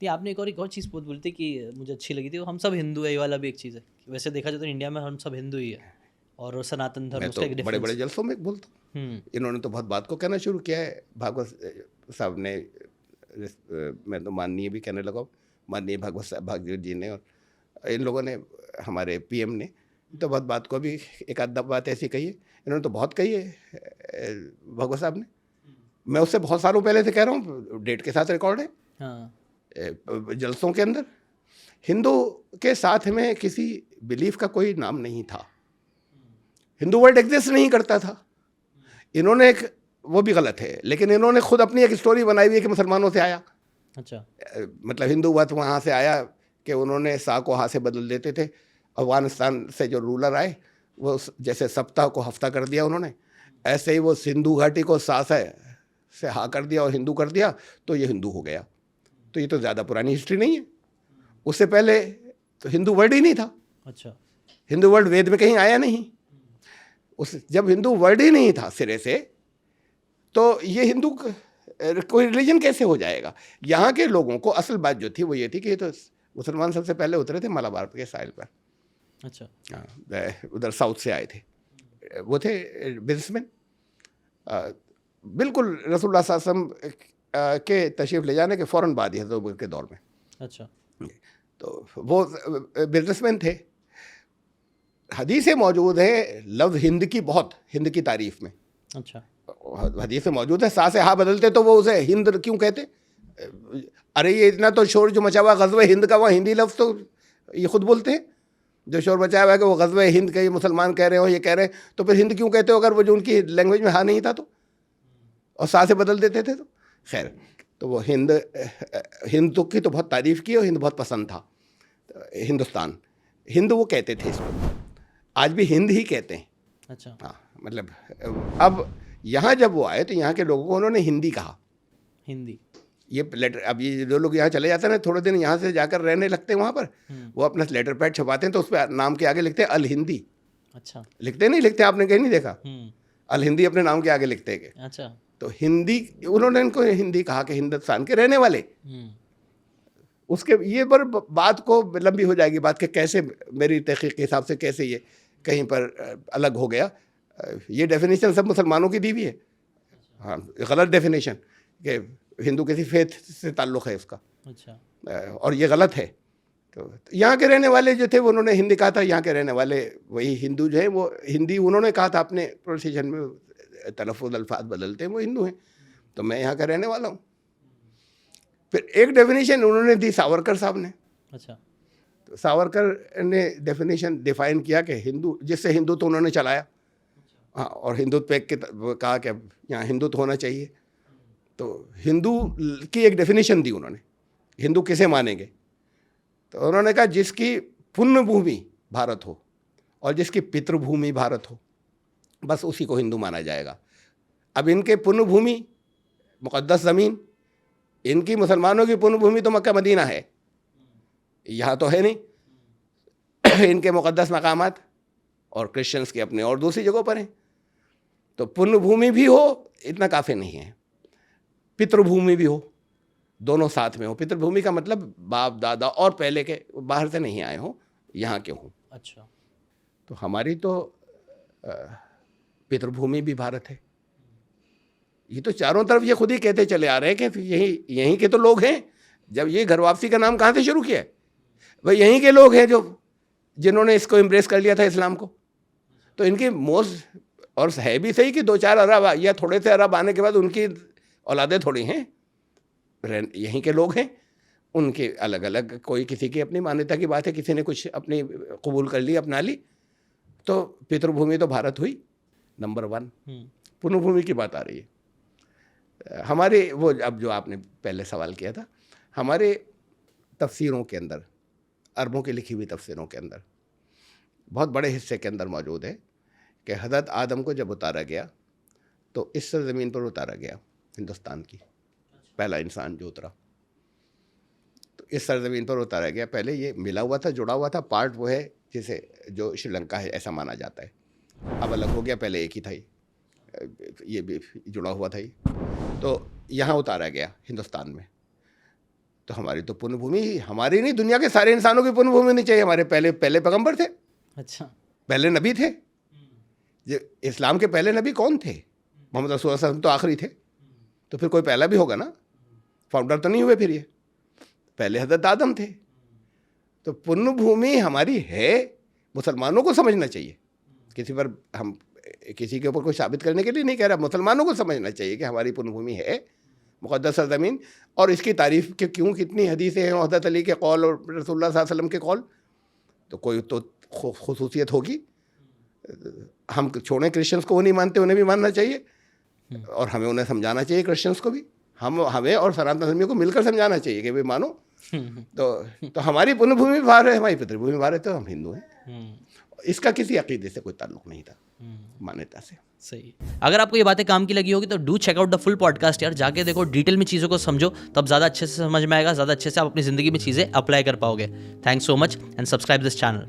नहीं, आपने एक और चीज़ बहुत बोली थी कि मुझे अच्छी लगी थी, वो हम सब हिंदू है, ये वाला भी एक चीज़ है। वैसे देखा जाए तो इंडिया में हम सब हिंदू ही है, और सनातन धर्म मैं उसका तो एक बड़े डिफरेंस बड़े है। जलसों में बोलता हुँ, हूँ। इन्होंने तो बहुत बात को कहना शुरू किया है। भागवत साहब ने मैं तो माननीय भी कहने लगा हूँ, माननीय भागवत जी ने, और इन लोगों ने, हमारे पीएम ने तो बहुत बात को भी एक आध बात ऐसी कही है। इन्होंने तो बहुत कही है भागवत साहब ने। मैं उससे बहुत सालों पहले से कह रहा हूँ, डेट के साथ रिकॉर्ड है हाँ, जलसों के अंदर। हिंदू के साथ में किसी बिलीफ का कोई नाम नहीं था। हिंदू वर्ल्ड एग्जिस्ट नहीं करता था। इन्होंने एक, वो भी गलत है, लेकिन इन्होंने खुद अपनी एक स्टोरी बनाई हुई है कि मुसलमानों से आया। अच्छा, मतलब हिंदू मत वहाँ से आया कि उन्होंने सा को हा से बदल देते थे। अफगानिस्तान से जो रूलर आए, वो जैसे सप्ताह को हफ्ता कर दिया उन्होंने, ऐसे ही वो सिंधु घाटी को सा से हा कर दिया और हिंदू कर दिया, तो ये हिंदू हो गया। तो ये तो ज़्यादा पुरानी हिस्ट्री नहीं है। उससे पहले तो हिंदू वर्ड ही नहीं था। अच्छा, हिंदू वर्ड वेद में कहीं आया नहीं। उस जब हिंदू वर्ड ही नहीं था सिरे से, तो ये हिंदू कोई रिलीजन कैसे हो जाएगा? यहाँ के लोगों को असल बात जो थी वो ये थी कि ये तो मुसलमान सबसे पहले उतरे थे मालाबार के साहिल पर। अच्छा, हाँ, उधर साउथ से आए थे। वो थे बिजनेसमैन। बिल्कुल रसूलुल्लाह सल्लल्लाहु अलैहि वसल्लम के तशरीफ़ ले जाने के फ़ौरन बाद ही, हज़रत अबू बकर के दौर में। अच्छा, तो वो बिजनेसमैन थे। हदीसें मौजूद है लफ्ज़ हिंद की, बहुत हिंद की तारीफ़ में अच्छा, हदीस में मौजूद है। सा से हा बदलते तो वो उसे हिंद क्यों कहते? अरे ये इतना तो शोर जो मचा हुआ गज़वे हिंद का, वह हिंदी लफ्ज़ तो ये खुद बोलते हैं। जो शोर मचाया हुआ है कि वो गज़वे हिंद के मुसलमान कह रहे हो, ये कह रहे हैं, तो फिर हिंद क्यों कहते हो अगर वो जो उनकी लैंग्वेज में हा नहीं था तो, और सा से बदल देते थे तो? खैर, तो वो हिंद, हिंद की तो बहुत तारीफ़ की और हिंद बहुत पसंद था। हिंदुस्तान, हिंद वो कहते थे इसको, आज भी हिंद ही कहते हैं। अच्छा, हाँ, मतलब अब यहाँ जब वो आए तो यहाँ के लोगों को उन्होंने हिंदी कहा। हिंदी, ये लेटर, अब ये जो लोग यहाँ चले जाते हैं ना, थोड़े दिन यहाँ से जाकर रहने लगते हैं वहाँ पर, वो अपना लेटर पैड छपाते हैं तो उस पर नाम के आगे लिखते हैं अल हिंदी। अच्छा, लिखते नहीं, लिखते आपने कहीं नहीं देखा? हुँ, अल हिंदी अपने नाम के आगे लिखते हैं। अच्छा, तो हिंदी, उन्होंने इनको हिंदी कहा कि हिंदुस्तान के रहने वाले। हुँ, उसके ये पर बात को लंबी हो जाएगी बात के, कैसे मेरी तहकीक के हिसाब से कैसे ये कहीं पर अलग हो गया। ये डेफिनेशन सब मुसलमानों की दी हुई है। हाँ, गलत डेफिनेशन कि हिंदू किसी फेथ से ताल्लुक़ है उसका, अच्छा, और ये गलत है। तो यहाँ के रहने वाले जो थे वो उन्होंने हिंदी कहा था। यहाँ के रहने वाले वही हिंदू जो है वो हिंदी उन्होंने कहा था अपने प्रोनाउंसिएशन में, तलफ़ुज़ अल्फाज बदलते हैं, वो हिंदू हैं। तो मैं यहाँ का रहने वाला हूँ। फिर एक डेफिनेशन उन्होंने दी सावरकर साहब ने। अच्छा, तो सावरकर ने डेफिनेशन डिफाइन किया कि हिंदू, जिससे हिंदुत्व तो उन्होंने चलाया। हाँ, और हिंदुत्व पे कहा कि यहाँ हिंदुत्व होना चाहिए। तो हिंदू की एक डेफिनेशन दी उन्होंने, हिंदू किसे मानेंगे? तो उन्होंने कहा जिसकी पुण्य भूमि भारत हो और जिसकी पितृभूमि भारत हो, बस उसी को हिंदू माना जाएगा। अब इनके पुण्य भूमि मुक़द्दस ज़मीन, इनकी मुसलमानों की पुण्य भूमि तो मक्का मदीना है, यहाँ तो है नहीं। इनके मुक़द्दस मकामात और क्रिश्चियंस के अपने और दूसरी जगहों पर हैं। तो पुण्य भूमि भी हो इतना काफ़ी नहीं है, पितृभूमि भी हो, दोनों साथ में हो। पितृभूमि का मतलब बाप दादा और पहले के, बाहर से नहीं आए हों, यहाँ के हों। अच्छा, तो हमारी तो पितृभूमि भी भारत है। ये तो चारों तरफ ये खुद ही कहते चले आ रहे हैं कि यही यहीं के तो लोग हैं। जब ये घर वापसी का नाम कहाँ से शुरू किया है? भाई यहीं के लोग हैं जो, जिन्होंने इसको एम्ब्रेस कर लिया था इस्लाम को। तो इनकी मोस्ट, और है भी सही कि 2-4 अरब या थोड़े से अरब आने के बाद उनकी औलादें थोड़ी हैं, यहीं के लोग हैं। उनके अलग अलग, कोई किसी की अपनी मान्यता की बात है, किसी ने कुछ अपनी कबूल कर ली, अपना ली। तो पितृभूमि तो भारत हुई नंबर 1। हुँ, पुण्यभूमि की बात आ रही है हमारे, वो अब जो आपने पहले सवाल किया था, हमारे तफसीरों के अंदर, अरबों की लिखी हुई तफसीरों के अंदर बहुत बड़े हिस्से के अंदर मौजूद है कि हज़रत आदम को जब उतारा गया तो इस ज़मीन पर उतारा गया, हिंदुस्तान की पहला इंसान जो उतरा, तो इस सरजमीन पर उतारा गया। पहले ये मिला हुआ था, जुड़ा हुआ था, पार्ट वो है जिसे जो श्रीलंका है ऐसा माना जाता है। अब अलग हो गया, पहले एक ही था ये भी जुड़ा हुआ था ये। तो यहाँ उतारा गया हिंदुस्तान में। तो हमारी तो पुण्य भूमि ही, हमारी नहीं दुनिया के सारे इंसानों की पुण्य भूमि नहीं चाहिए। हमारे पहले पैगंबर थे, अच्छा। पहले नबी थे। ये इस्लाम के पहले नबी कौन थे? मोहम्मद रसूल सल्लल्लाहु अलैहि वसल्लम तो आखिरी थे, तो फिर कोई पहला भी होगा ना, फाउंडर तो नहीं हुए फिर ये, पहले हज़रत आदम थे। तो पुण्य भूमि हमारी है, मुसलमानों को समझना चाहिए। किसी पर हम किसी के ऊपर कोई साबित करने के लिए नहीं कह रहा, मुसलमानों को समझना चाहिए कि हमारी पुण्य भूमि है, मुक़द्दस ज़मीन। और इसकी तारीफ़ के क्यों कितनी हदीसें हैं, हज़रत अली के कौल और रसूलुल्लाह सल्लल्लाहु अलैहि वसल्लम के कौल, तो कोई तो खुसूसियत होगी। हम छोड़ें क्रिश्चियंस को, वो नहीं मानते, उन्हें भी मानना चाहिए, और हमें उन्हें समझाना चाहिए क्रिश्चियंस को भी, हमें और सनातन धर्मियों को मिलकर समझाना चाहिए कि भाई मानो। तो हमारी पुण्य भूमि बाहर है, हमारी पितृभूमि बाहर है, तो हम हिंदू हैं। इसका किसी अकीदे से कोई ताल्लुक नहीं था, मान्यता से। सही। अगर आपको ये बातें काम की लगी होगी तो do check out the full podcast यार, जाके देखो, डिटेल में चीज़ों को समझो, तब ज़्यादा अच्छे से समझ में आएगा, ज़्यादा अच्छे से आप अपनी ज़िंदगी में चीज़ें अप्लाई कर पाओगे। Thanks so much and subscribe this channel.